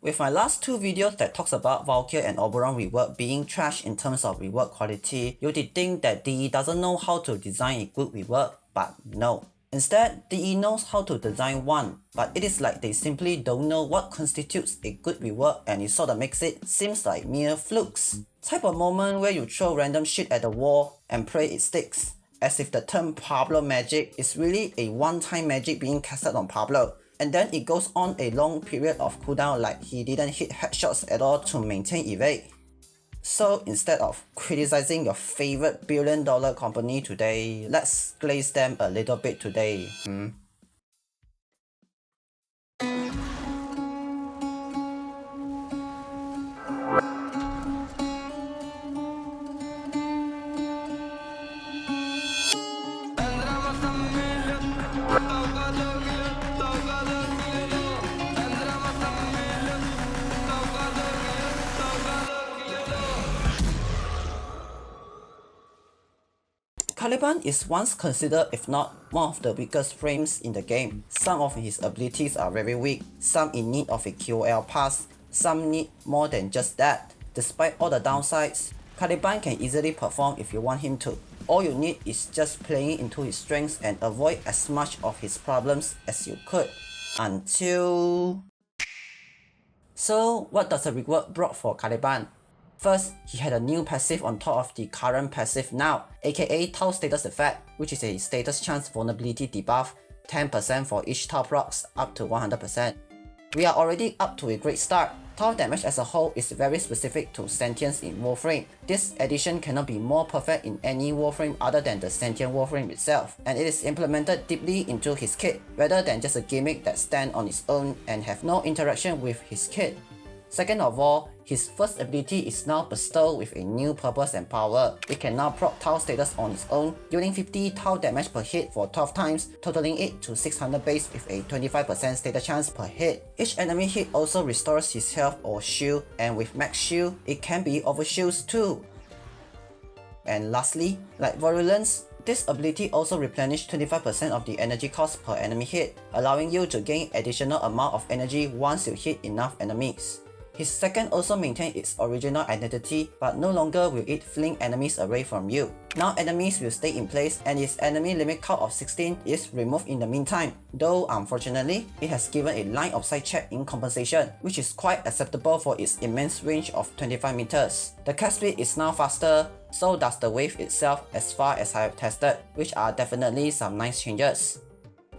With my last two videos that talks about Valkyr and Oberon rework being trash in terms of rework quality, you did think that DE doesn't know how to design a good rework, but no. Instead, DE knows how to design one, but it is like they simply don't know what constitutes a good rework, and it sorta makes it seems like mere flukes. Type of moment where you throw random shit at the wall and pray it sticks, as if the term Pablo magic is really a one-time magic being casted on Pablo, and then it goes on a long period of cooldown like he didn't hit headshots at all to maintain evade. So instead of criticizing your favorite billion-dollar company today, let's glaze them a little bit today. Caliban is once considered if not one of the weakest frames in the game. Some of his abilities are very weak, some in need of a QOL pass, some need more than just that. Despite all the downsides, Caliban can easily perform if you want him to. All you need is just playing into his strengths and avoid as much of his problems as you could. Until... So what does the rework brought for Caliban? First, he had a new passive on top of the current passive now, aka Tau Status Effect, which is a status chance vulnerability debuff, 10% for each Tau procs up to 100%. We are already up to a great start. Tau damage as a whole is very specific to sentience in Warframe. This addition cannot be more perfect in any Warframe other than the sentient Warframe itself, and it is implemented deeply into his kit, rather than just a gimmick that stands on its own and have no interaction with his kit. Second of all, his first ability is now bestowed with a new purpose and power. It can now proc Tau status on its own, dealing 50 Tau damage per hit for 12 times, totaling it to 600 base with a 25% status chance per hit. Each enemy hit also restores his health or shield, and with max shield, it can be overshields too. And lastly, like Virulence, this ability also replenishes 25% of the energy cost per enemy hit, allowing you to gain additional amount of energy once you hit enough enemies. His second also maintains its original identity, but no longer will it fling enemies away from you. Now enemies will stay in place, and its enemy limit count of 16 is removed in the meantime, though unfortunately, it has given a line of sight check in compensation, which is quite acceptable for its immense range of 25 meters. The cast speed is now faster, so does the wave itself as far as I have tested, which are definitely some nice changes.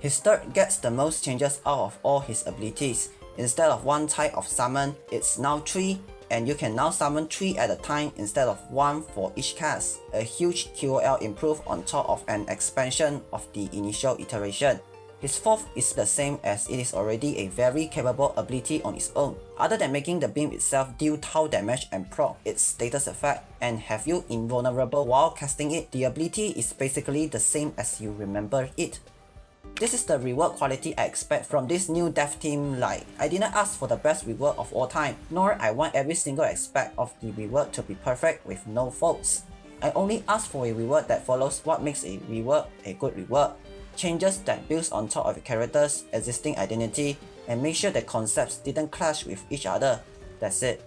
His third gets the most changes out of all his abilities. Instead of one type of summon, it's now 3, and you can now summon 3 at a time instead of 1 for each cast. A huge QOL improve on top of an expansion of the initial iteration. His fourth is the same as it is already a very capable ability on its own, other than making the beam itself deal Tau damage and proc its status effect and have you invulnerable while casting it. The ability is basically the same as you remember it. This is the rework quality I expect from this new dev team. Like, I didn't ask for the best rework of all time, nor I want every single aspect of the rework to be perfect with no faults. I only ask for a rework that follows what makes a rework a good rework. Changes that builds on top of a character's existing identity and make sure that concepts didn't clash with each other. That's it.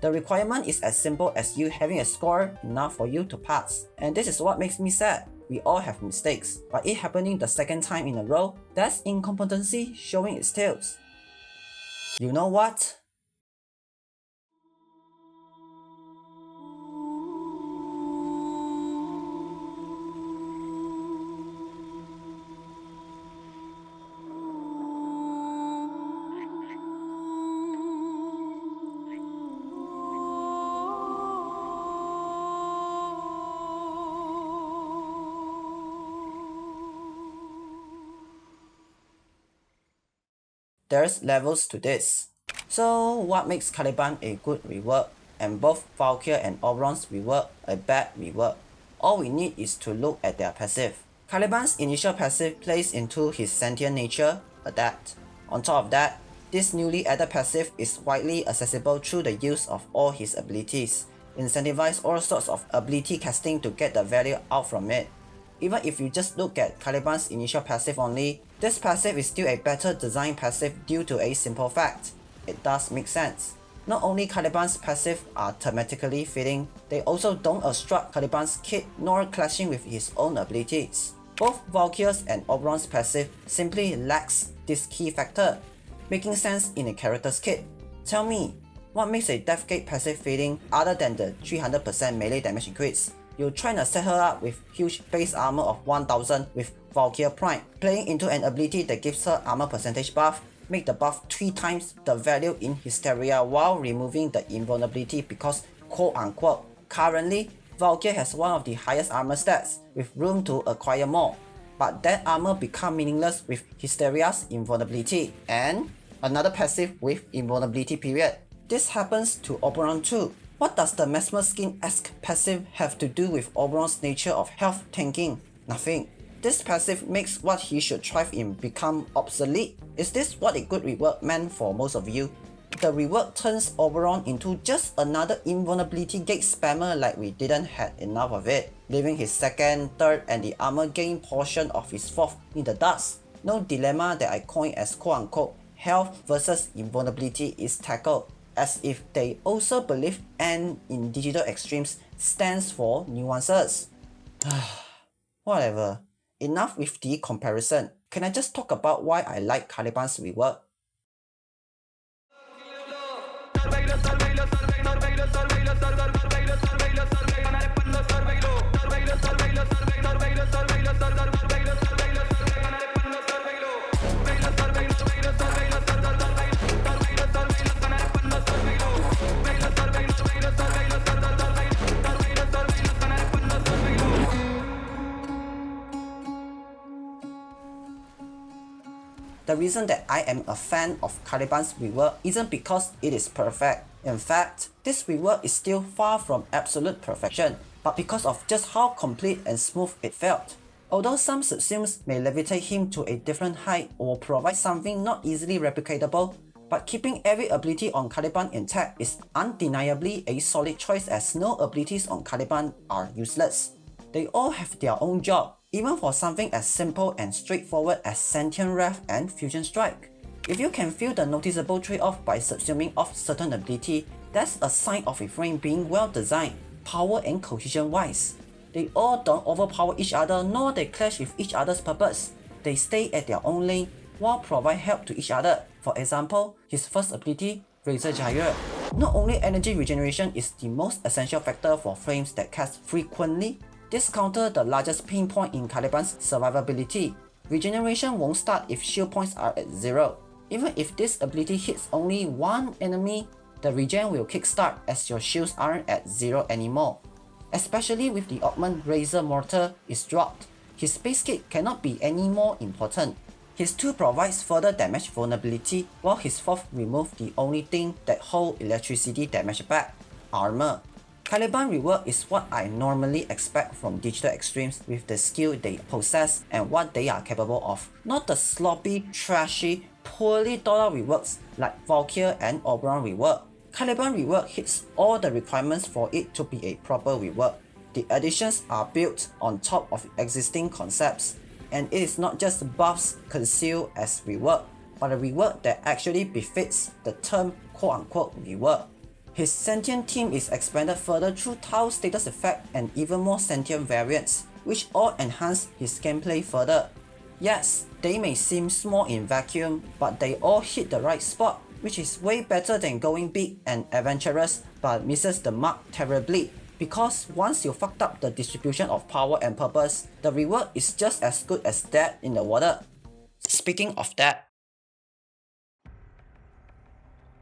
The requirement is as simple as you having a score enough for you to pass, and this is what makes me sad. We all have mistakes, but it happening the second time in a row, that's incompetency showing its tails. You know what? There's levels to this. So what makes Caliban a good rework, and both Valkyr and Oberon's rework a bad rework? All we need is to look at their passive. Caliban's initial passive plays into his sentient nature, Adapt. On top of that, this newly added passive is widely accessible through the use of all his abilities, incentivize all sorts of ability casting to get the value out from it. Even if you just look at Caliban's initial passive only, this passive is still a better design passive due to a simple fact. it does make sense. Not only Caliban's passive are thematically fitting, they also don't obstruct Caliban's kit nor clashing with his own abilities. Both Valkyr's and Oberon's passive simply lacks this key factor, making sense in a character's kit. Tell me, what makes a Deathgate passive fitting other than the 300% melee damage increase? You're trying to set her up with huge base armor of 1000 with Valkyr Prime, playing into an ability that gives her armor percentage buff, make the buff 3 times the value in Hysteria while removing the invulnerability because quote-unquote, currently Valkyr has one of the highest armor stats with room to acquire more, but that armor become meaningless with Hysteria's invulnerability and another passive with invulnerability period. This happens to Oberon too. What does the Mesmer Skin-esque passive have to do with Oberon's nature of health tanking? Nothing. This passive makes what he should thrive in become obsolete. Is this what a good rework meant for most of you? The rework turns Oberon into just another invulnerability gate spammer like we didn't had enough of it, leaving his second, third and the armor gain portion of his fourth in the dust. No dilemma that I coined as quote-unquote health versus invulnerability is tackled, as if they also believe N in Digital Extremes stands for nuances. Whatever. Enough with the comparison. Can I just talk about why I like Caliban's rework? The reason that I am a fan of Caliban's rework isn't because it is perfect. In fact, this rework is still far from absolute perfection, but because of just how complete and smooth it felt. Although some subsumes may levitate him to a different height or provide something not easily replicatable, but keeping every ability on Caliban intact is undeniably a solid choice as no abilities on Caliban are useless. They all have their own job, even for something as simple and straightforward as Sentient Wrath and Fusion Strike. If you can feel the noticeable trade-off by subsuming off certain ability, that's a sign of a frame being well designed, power and cohesion wise. They all don't overpower each other nor they clash with each other's purpose. They stay at their own lane while provide help to each other. For example, his first ability, Razor Gyre. Not only energy regeneration is the most essential factor for frames that cast frequently, this counters the largest pain point in Caliban's survivability. Regeneration won't start if shield points are at 0. Even if this ability hits only one enemy, the regen will kickstart as your shields aren't at 0 anymore. Especially with the augment Razor Mortar is dropped, his base kit cannot be any more important. His 2 provides further damage vulnerability, while his 4th removes the only thing that holds electricity damage back, armor. Caliban Rework is what I normally expect from Digital Extremes with the skill they possess and what they are capable of, not the sloppy, trashy, poorly thought out reworks like Valkyr and Oberon Rework. Caliban Rework hits all the requirements for it to be a proper rework. The additions are built on top of existing concepts, and it is not just buffs concealed as rework, but a rework that actually befits the term quote-unquote rework. His sentient team is expanded further through tile status effect and even more sentient variants, which all enhance his gameplay further. Yes, they may seem small in vacuum, but they all hit the right spot, which is way better than going big and adventurous but misses the mark terribly. Because once you fucked up the distribution of power and purpose, the rework is just as good as that in the water. Speaking of that,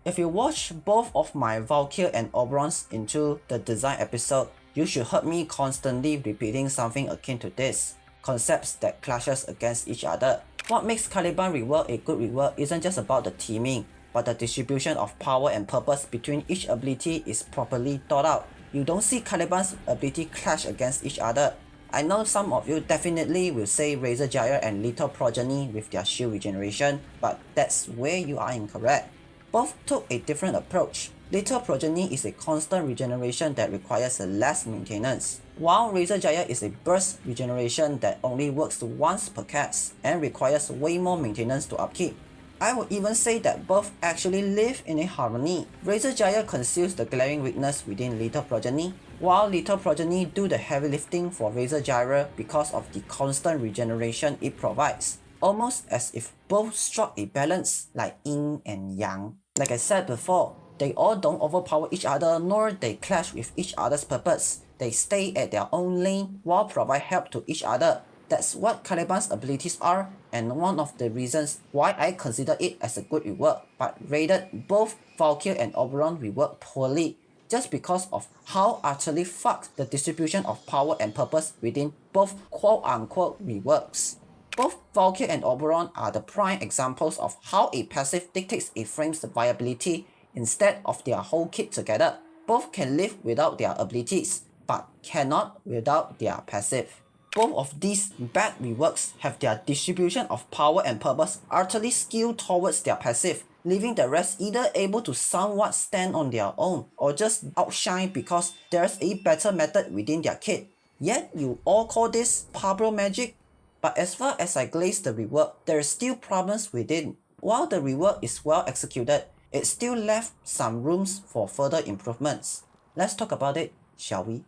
if you watch both of my Valkyr and Oberons into the design episode, you should heard me constantly repeating something akin to this, concepts that clashes against each other. What makes Caliban Rework a good rework isn't just about the teaming, but the distribution of power and purpose between each ability is properly thought out. You don't see Caliban's ability clash against each other. I know some of you definitely will say Razor Gyre and Lethal Progeny with their shield regeneration, but that's where you are incorrect. Both took a different approach. Lethal Progeny is a constant regeneration that requires less maintenance, while Razor Gyre is a burst regeneration that only works once per cast and requires way more maintenance to upkeep. I would even say that both actually live in a harmony. Razor Gyre conceals the glaring weakness within Little Progeny, while Little Progeny do the heavy lifting for Razor Gyre because of the constant regeneration it provides. Almost as if both struck a balance like yin and yang. Like I said before, they all don't overpower each other nor they clash with each other's purpose. They stay at their own lane while provide help to each other. That's what Caliban's abilities are, and one of the reasons why I consider it as a good rework, but rated both Valkyr and Oberon Rework poorly, just because of how utterly fucked the distribution of power and purpose within both quote-unquote reworks. Both Valkyr and Oberon are the prime examples of how a passive dictates a frame's viability instead of their whole kit together. Both can live without their abilities, but cannot without their passive. Both of these bad reworks have their distribution of power and purpose utterly skewed towards their passive, leaving the rest either able to somewhat stand on their own or just outshine because there's a better method within their kit. Yet you all call this Pablo magic? But as far as I glaze the rework, there are still problems within. While the rework is well executed, it still left some rooms for further improvements. Let's talk about it, shall we?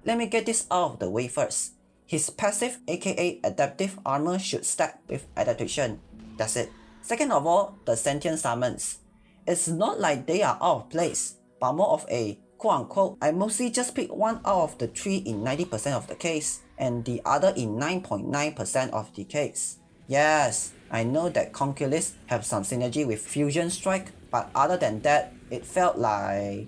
Let me get this out of the way first. His passive aka adaptive armor should stack with adaptation. That's it. Second of all, the sentient summons. It's not like they are out of place, but more of a quote-unquote, I mostly just pick one out of the 3 in 90% of the case, and the other in 9.9% of the case. Yes, I know that Conculyst have some synergy with Fusion Strike, but other than that, it felt like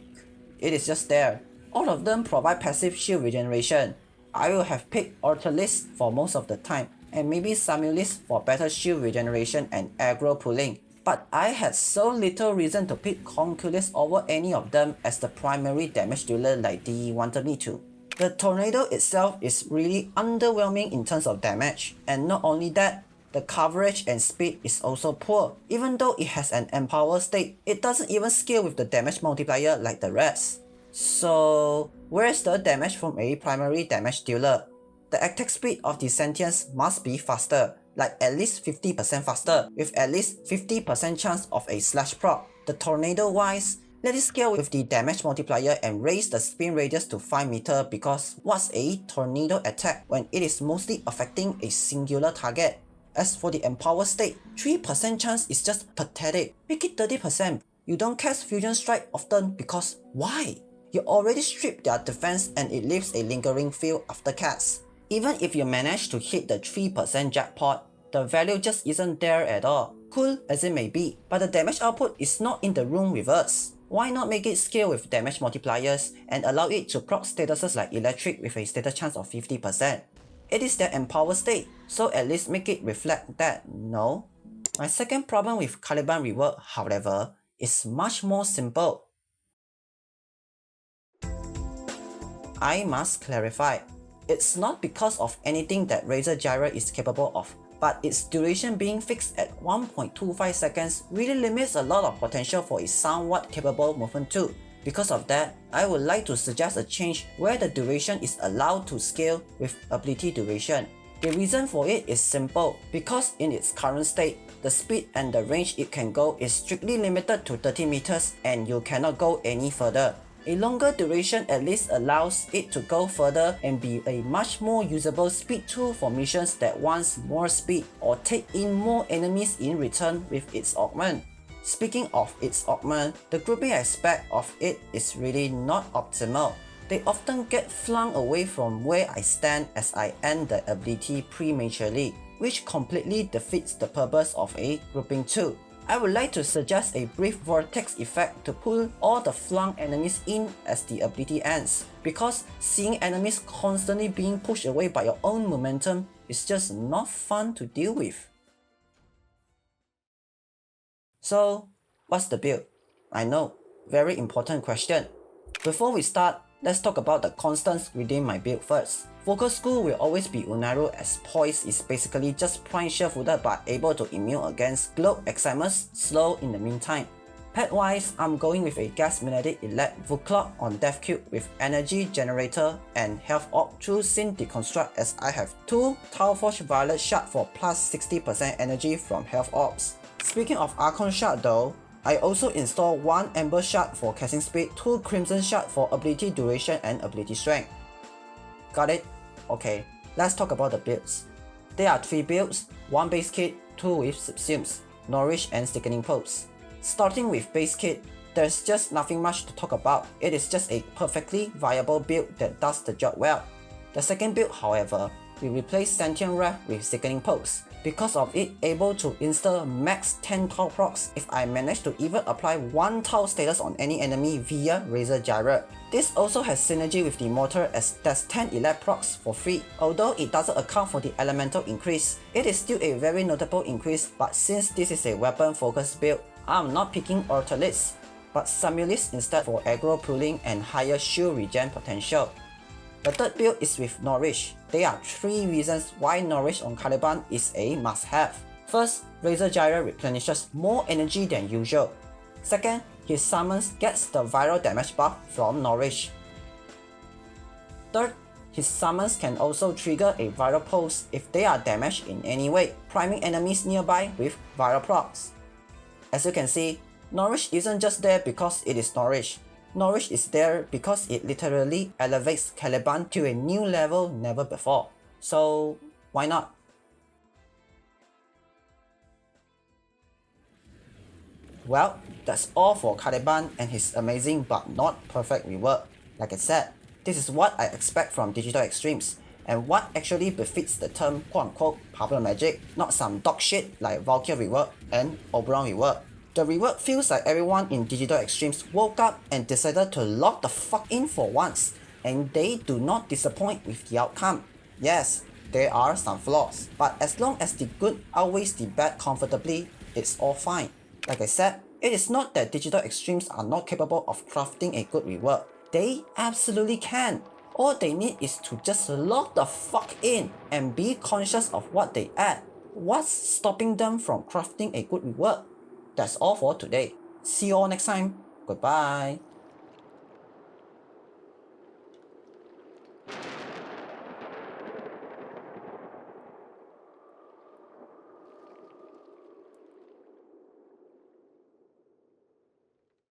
it is just there. All of them provide passive shield regeneration. I will have picked Ortholyst for most of the time, and maybe Samulist for better shield regeneration and aggro pulling. But I had so little reason to pick Conculyst over any of them as the primary damage dealer like DE wanted me to. The tornado itself is really underwhelming in terms of damage, and not only that, the coverage and speed is also poor. Even though it has an empower state, it doesn't even scale with the damage multiplier like the rest. So, where's the damage from a primary damage dealer? The attack speed of the sentience must be faster, like at least 50% faster, with at least 50% chance of a slash proc. The tornado wise, let it scale with the damage multiplier and raise the spin radius to 5 meters because what's a tornado attack when it is mostly affecting a singular target? As for the empower state, 3% chance is just pathetic. Make it 30%. You don't cast Fusion Strike often because why? You already stripped their defense and it leaves a lingering feel after cast. Even if you manage to hit the 3% jackpot, the value just isn't there at all. Cool as it may be, but the damage output is not in the room with us. Why not make it scale with damage multipliers and allow it to proc statuses like electric with a status chance of 50%? It is their empower state, so at least make it reflect that, no? My second problem with Caliban Rework, however, is much more simple. I must clarify, it's not because of anything that Razor Gyre is capable of, but its duration being fixed at 1.25 seconds really limits a lot of potential for its somewhat capable movement too. Because of that, I would like to suggest a change where the duration is allowed to scale with ability duration. The reason for it is simple, because in its current state, the speed and the range it can go is strictly limited to 30 meters and you cannot go any further. A longer duration at least allows it to go further and be a much more usable speed tool for missions that wants more speed or take in more enemies in return with its augment. Speaking of its augment, the grouping aspect of it is really not optimal. They often get flung away from where I stand as I end the ability prematurely, which completely defeats the purpose of a grouping tool. I would like to suggest a brief vortex effect to pull all the flung enemies in as the ability ends, because seeing enemies constantly being pushed away by your own momentum is just not fun to deal with. So, what's the build? I know, very important question. Before we start, let's talk about the constants within my build first. Focus School will always be Unaru as Poise is basically just prime sure-footed but able to immune against Globe Eximus slow in the meantime. Pet-wise, I'm going with a Gas Magnetic Elite Valkyr on Death Cube with Energy Generator and Health Orb through Sin Deconstruct, as I have 2 Towerforge Violet Shard for plus 60% energy from Health Orbs. Speaking of Archon Shard though, I also install 1 Ember Shard for casting speed, 2 Crimson Shard for ability duration and ability strength. Got it? Okay, let's talk about the builds. There are 3 builds, 1 base kit, 2 with subsumes, Nourish and Sickening Pulse. Starting with base kit, there's just nothing much to talk about, it is just a perfectly viable build that does the job well. The second build however, we replace Sentient Wrath with Sickening Pulse, because of it able to insta max 10 Tau procs if I manage to even apply 1 Tau status on any enemy via Razor Gyre. This also has synergy with the Mortar as there's 10 elite procs for free. Although it doesn't account for the elemental increase, it is still a very notable increase, but since this is a weapon focused build, I'm not picking Ortoliths, but Samuliths instead for aggro pulling and higher shield regen potential. The third build is with Nourish. There are 3 reasons why Nourish on Caliban is a must-have. First, Razor Gyre replenishes more energy than usual. Second, his summons gets the viral damage buff from Nourish. Third, his summons can also trigger a viral pulse if they are damaged in any way, priming enemies nearby with viral procs. As you can see, Nourish isn't just there because it is Nourish. Nourish is there because it literally elevates Caliban to a new level never before. So why not? Well, that's all for Caliban and his amazing but not perfect rework. Like I said, this is what I expect from Digital Extremes, and what actually befits the term quote-unquote popular magic, not some dog shit like Valkyr Rework and Oberon Rework. The rework feels like everyone in Digital Extremes woke up and decided to lock the fuck in for once, and they do not disappoint with the outcome. Yes, there are some flaws, but as long as the good outweighs the bad comfortably, it's all fine. Like I said, it is not that Digital Extremes are not capable of crafting a good rework. They absolutely can. All they need is to just lock the fuck in and be conscious of what they add. What's stopping them from crafting a good rework? That's all for today. See you all next time. Goodbye.